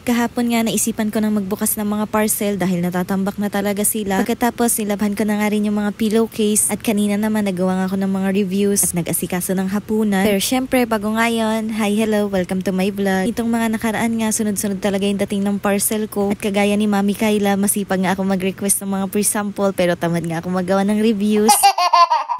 Kahapon nga naisipan ko nang magbukas ng mga parcel dahil natatambak na talaga sila. Pagkatapos nilabhan ko na nga rin yung mga pillowcase at kanina naman nagawa nga ako ng mga reviews at nag-asikaso ng hapunan. Pero syempre bago ngayon, hi hello, welcome to my vlog. Itong mga nakaraan nga sunod-sunod talaga yung dating ng parcel ko at kagaya ni Mami Kayla, masipag nga ako mag-request ng mga pre-sample pero tamad nga ako magawa ng reviews.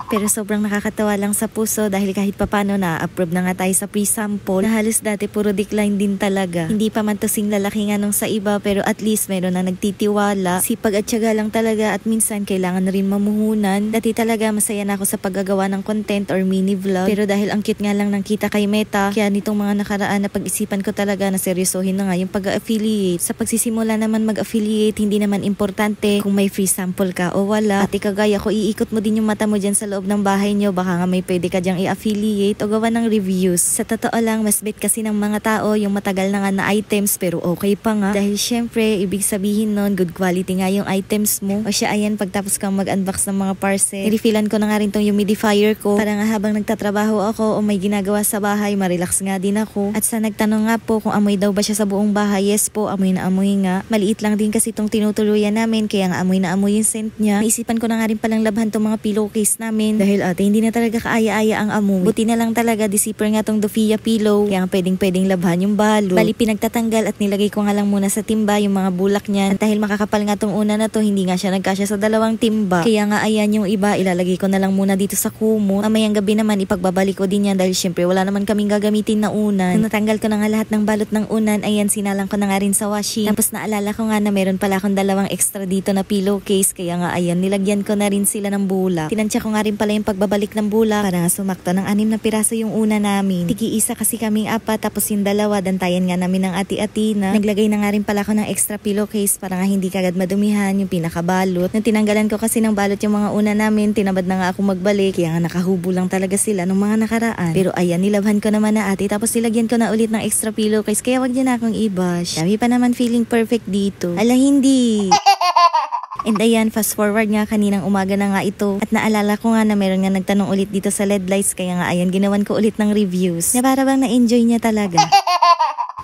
Pero sobrang nakakatawa lang sa puso dahil kahit papano na-approve na nga tayo sa pre-sample na halos dati puro decline din talaga. Hindi pa man to sing lalaki nga nung sa iba pero at least meron na nagtitiwala. Sipag at tiyaga lang talaga at minsan kailangan na rin mamuhunan. Dati talaga masaya na ako sa paggagawa ng content or mini vlog pero dahil ang cute nga lang ng kita kay Meta kaya nitong mga nakaraan na pag-isipan ko talaga na seryosohin na nga yung pag-affiliate. Sa pagsisimula naman mag-affiliate hindi naman importante kung may free sample ka o wala. At kagaya ko iikot mo din yung mata mo dyan sa loob ng bahay nyo, baka nga may pwede ka dyang i-affiliate o gawa ng reviews. Sa totoo lang, mas bet kasi ng mga tao yung matagal na nga na items pero okay pa nga. Dahil syempre, ibig sabihin nun, good quality nga yung items mo. O siya, ayan, pagtapos kang mag-unbox ng mga parcel, refillan ko na nga rin tong humidifier ko para nga habang nagtatrabaho ako o may ginagawa sa bahay, marilax nga din ako. At sa nagtanong nga po kung amoy daw ba siya sa buong bahay, yes po, amoy na amoy nga. Maliit lang din kasi itong tinutuluyan namin, kaya nga amoy na amoy yung scent niya. Naisipan ko na nga rin palang labhan tong mga pillowcase namin dahil ate hindi na talaga kaaya-aya ang amoy. Buti na lang talaga di-zipper nga tong Dufia pillow kaya pwedeng labhan yung balot. Bali pinagtatanggal at nilagay ko nga lang muna sa timba yung mga bulak niya. At dahil makakapal nga tong una na to, hindi nga siya nagkasya sa dalawang timba. Kaya nga ayan yung iba ilalagay ko na lang muna dito sa kumot. Mamayang gabi naman ipagbabalik ko din yan dahil syempre wala naman kaming gagamitin na unan. Nung natanggal ko na nga lahat ng balot ng unan, ayan sinalang ko na nga rin sa washing. Tapos naalala ko nga na meron pala akong dalawang extra dito na pillowcase kaya nga ayan nilagyan ko na rin sila ng bulak. Tinansya ko nga rin pala yung pagbabalik ng bulak para nga sumakto ng 6 na piraso yung una namin. Tigi-isa kasi kaming 4 tapos yung 2 dantayan nga namin ng ati-ati na. Naglagay na nga rin pala ako ng extra pillowcase para nga hindi kagad madumihan yung pinakabalot. Nung tinanggalan ko kasi ng balot yung mga una namin, tinabad na nga ako magbalik kaya nga nakahubo lang talaga sila nung mga nakaraan. Pero ayan, nilabhan ko naman na ate tapos nilagyan ko na ulit ng extra pillowcase kaya wag niyo na akong i-bash. Dami pa naman feeling perfect dito. Ala hindi! And ayan, fast forward nga kaninang umaga na nga ito. At naalala ko nga na meron nga nagtanong ulit dito sa LED lights kaya nga ayan, ginawan ko ulit ng reviews. Na para bang na-enjoy niya talaga.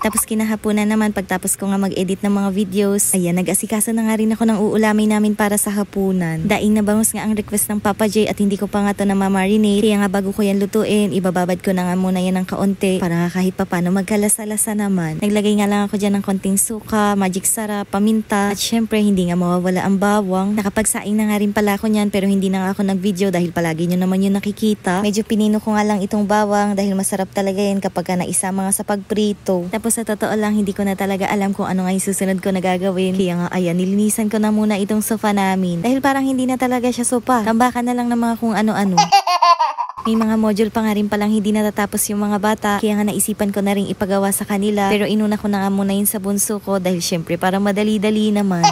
Tapos kinahaponan naman pagtapos ko nga mag-edit ng mga videos. Ayan, nag-asikaso na nga rin ako ng uulamay namin para sa hapunan. Daing na bangus nga ang request ng Papa J at hindi ko pa nga to na ma-marinate. Kaya nga bago ko yan lutuin, ibababad ko na nga muna yan ng kaunti para nga kahit papano magkalasa-lasa naman. Naglagay nga lang ako dyan ng konting suka, magic sarap, paminta. At syempre hindi nga mawawala ang bawang. Nakapagsaing na nga rin pala ako nyan pero hindi na nga ako nag-video dahil palagi nyo naman yung nakikita. Medyo pinino ko nga lang itong bawang dahil masarap talaga yan kapag ka naisama nga sa pagprito. Tapos sa totoo lang, hindi ko na talaga alam kung ano nga yung susunod ko na gagawin. Kaya nga, ayan, nilinisan ko na muna itong sofa namin. Dahil parang hindi na talaga siya sofa. Tambakan na lang ng mga kung ano-ano. May mga module pa nga rin palang hindi natatapos yung mga bata. Kaya nga naisipan ko na rin ipagawa sa kanila. Pero inuna ko na nga muna yun sa bunso ko dahil syempre para madali-dali naman.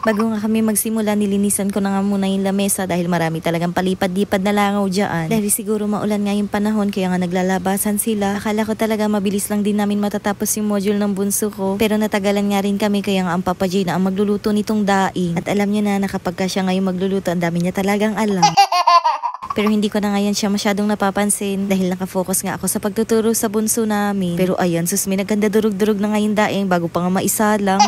Bago nga kami magsimula, nilinisan ko na nga muna yung lamesa dahil marami talagang palipad-lipad na langaw dyan. Dahil siguro maulan nga yung panahon kaya nga naglalabasan sila. Akala ko talaga mabilis lang din namin matatapos yung module ng bunso ko. Pero natagalan nga rin kami kaya nga ang Papa J na ang magluluto nitong daing. At alam niyo na kapag ka siya ngayon magluluto, ang dami niya talagang alam. Pero hindi ko na ngayon siya masyadong napapansin dahil nakafocus nga ako sa pagtuturo sa bunso namin. Pero ayan, sus, may naganda durug-durug na ngayon daing bago pa nga maisa lang.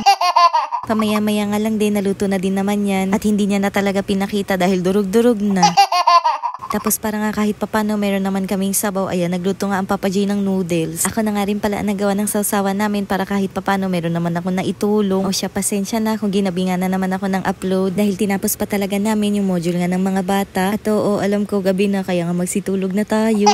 Pamaya-maya nga lang din, naluto na din naman yan. At hindi niya na talaga pinakita dahil durug-durug na. Tapos para nga kahit papano meron naman kaming sabaw, ayan, nagluto nga ang Papa J ng noodles. Ako na nga rin pala ang nagawa ng sausawan namin para kahit papano meron naman ako na itulong. O siya, pasensya na kung ginabingan na naman ako ng upload dahil tinapos pa talaga namin yung module nga ng mga bata. At oo, alam ko gabi na kaya nga magsitulog na tayo.